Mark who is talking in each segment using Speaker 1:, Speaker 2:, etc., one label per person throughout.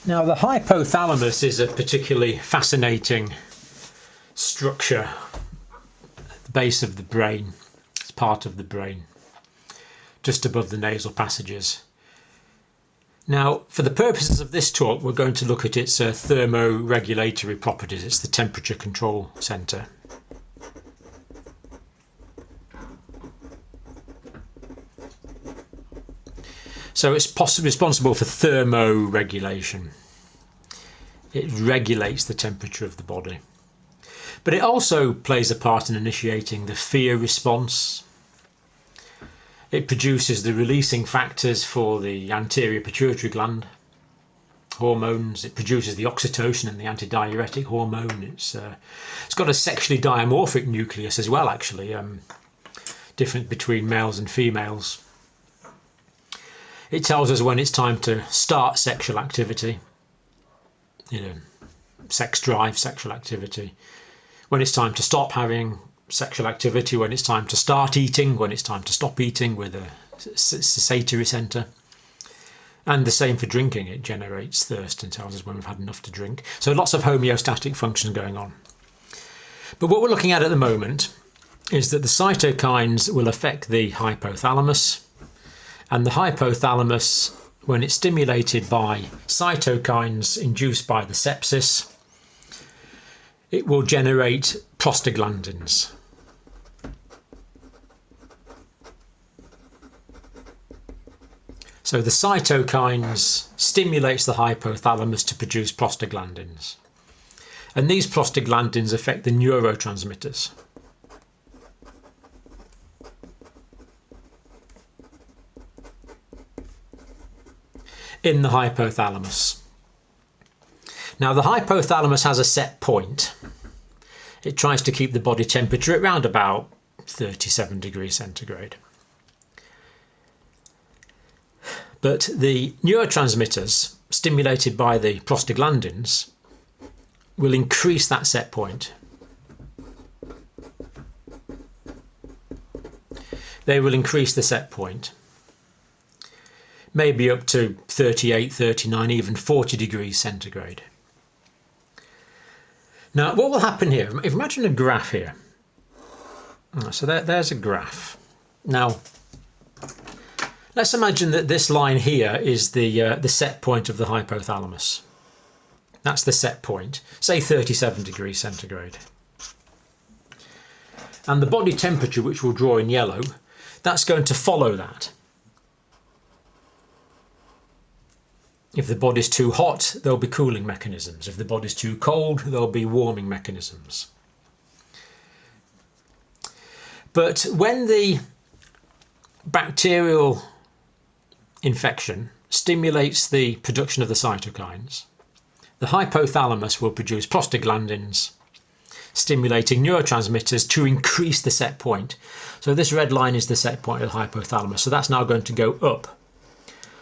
Speaker 1: Now, the hypothalamus is a particularly fascinating structure at the base of the brain. It's part of the brain, just above the nasal passages. Now, for the purposes of this talk, we're going to look at its thermoregulatory properties. It's the temperature control centre. So it's responsible for thermoregulation. It regulates the temperature of the body. But it also plays a part in initiating the fear response. It produces the releasing factors for the anterior pituitary gland hormones. It produces the oxytocin and the antidiuretic hormone. It's got a sexually dimorphic nucleus as well, actually, different between males and females. It tells us when it's time to start sexual activity, sex drive, sexual activity, when it's time to stop having sexual activity, when it's time to start eating, when it's time to stop eating with a satiety centre. And the same for drinking. It generates thirst and tells us when we've had enough to drink. So lots of homeostatic function going on. But what we're looking at the moment is that the cytokines will affect the hypothalamus. And the hypothalamus, when it's stimulated by cytokines induced by the sepsis, it will generate prostaglandins. So the cytokines stimulates the hypothalamus to produce prostaglandins. And these prostaglandins affect the neurotransmitters. In the hypothalamus. Now, the hypothalamus has a set point. It tries to keep the body temperature at around about 37 degrees centigrade. But the neurotransmitters stimulated by the prostaglandins will increase that set point. They will increase the set point, maybe up to 38, 39, even 40 degrees centigrade. Now, what will happen here? If imagine a graph here. So there's a graph. Now, let's imagine that this line here is the set point of the hypothalamus. That's the set point, say 37 degrees centigrade. And the body temperature, which we'll draw in yellow, that's going to follow that. If the body's too hot, there'll be cooling mechanisms. If the body's too cold, there'll be warming mechanisms. But when the bacterial infection stimulates the production of the cytokines, the hypothalamus will produce prostaglandins, stimulating neurotransmitters to increase the set point. So this red line is the set point of the hypothalamus. So that's now going to go up.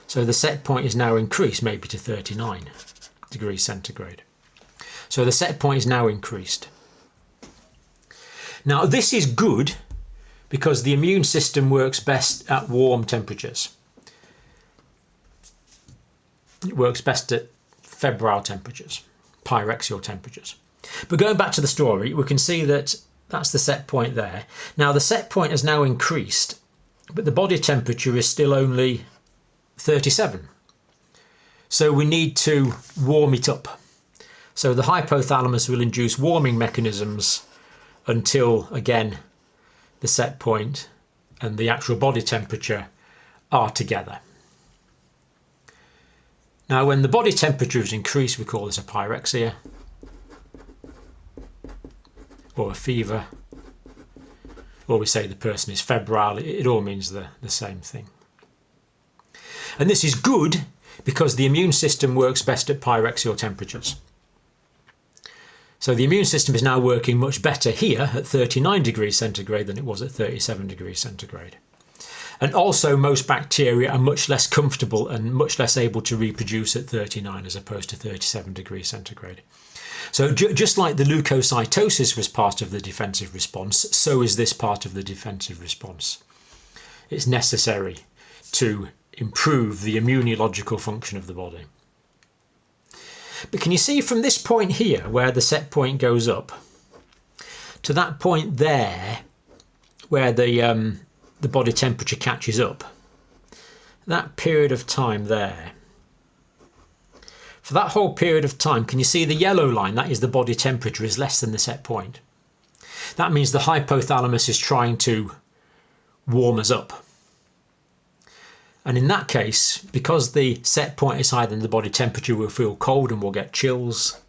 Speaker 1: So the set point is now increased maybe to 39 degrees centigrade. So the set point is now increased. Now this is good because the immune system works best at warm temperatures. It works best at febrile temperatures, pyrexial temperatures. But going back to the story, we can see that that's the set point there. Now the set point has now increased, but the body temperature is still only 37. So we need to warm it up. So the hypothalamus will induce warming mechanisms until, again, the set point and the actual body temperature are together. Now, when the body temperature is increased, we call this a pyrexia or a fever, or we say the person is febrile. It all means the same thing. And this is good because the immune system works best at pyrexial temperatures. So the immune system is now working much better here at 39 degrees centigrade than it was at 37 degrees centigrade. And also most bacteria are much less comfortable and much less able to reproduce at 39 as opposed to 37 degrees centigrade. So just like the leukocytosis was part of the defensive response, so is this part of the defensive response. It's necessary to improve the immunological function of the body. But can you see from this point here, where the set point goes up, to that point there, where the body temperature catches up, that period of time there, for that whole period of time, can you see the yellow line? That is the body temperature is less than the set point. That means the hypothalamus is trying to warm us up. And in that case, because the set point is higher than the body temperature, we'll feel cold and we'll get chills.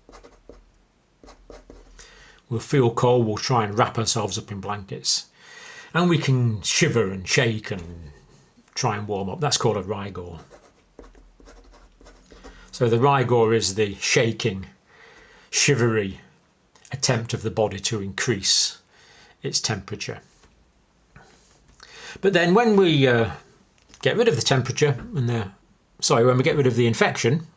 Speaker 1: We'll feel cold, we'll try and wrap ourselves up in blankets. And we can shiver and shake and try and warm up. That's called a rigor. So the rigor is the shaking, shivery attempt of the body to increase its temperature. But then when we get rid of the temperature, when we get rid of the infection,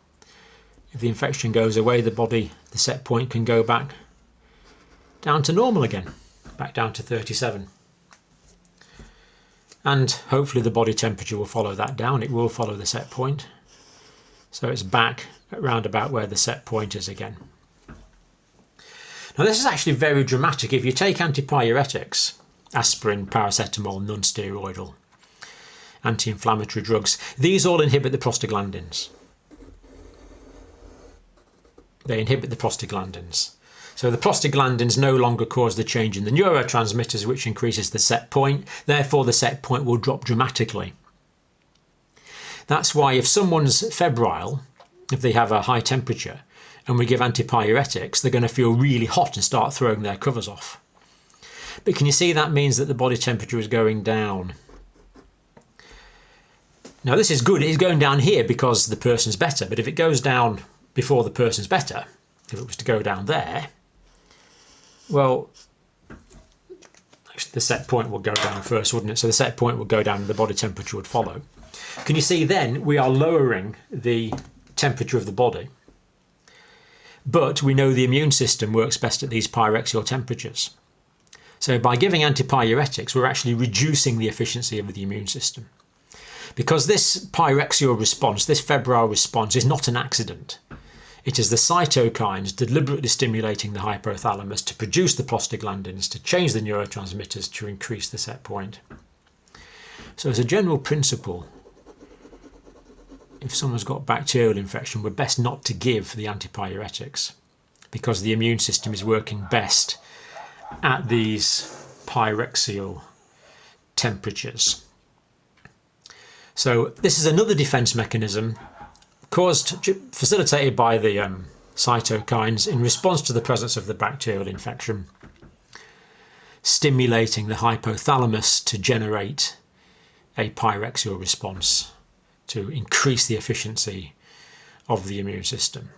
Speaker 1: if the infection goes away, the set point can go back down to normal again, back down to 37. And hopefully the body temperature will follow that down. It will follow the set point. So it's back around about where the set point is again. Now this is actually very dramatic. If you take antipyretics, aspirin, paracetamol, non-steroidal, anti-inflammatory drugs, these all inhibit the prostaglandins. They inhibit the prostaglandins. So the prostaglandins no longer cause the change in the neurotransmitters, which increases the set point. Therefore, the set point will drop dramatically. That's why if someone's febrile, if they have a high temperature, and we give antipyretics, they're going to feel really hot and start throwing their covers off. But can you see that means that the body temperature is going down? Now this is good, it's going down here because the person's better, but if it goes down before the person's better, if it was to go down there, well, actually the set point will go down first, wouldn't it? So the set point will go down and the body temperature would follow. Can you see then we are lowering the temperature of the body, but we know the immune system works best at these pyrexial temperatures. So by giving antipyretics, we're actually reducing the efficiency of the immune system. Because this pyrexial response, this febrile response, is not an accident. It is the cytokines deliberately stimulating the hypothalamus to produce the prostaglandins, to change the neurotransmitters to increase the set point. So as a general principle, if someone's got bacterial infection, we're best not to give the antipyretics because the immune system is working best at these pyrexial temperatures. So this is another defense mechanism facilitated by the cytokines in response to the presence of the bacterial infection, stimulating the hypothalamus to generate a pyrexial response to increase the efficiency of the immune system.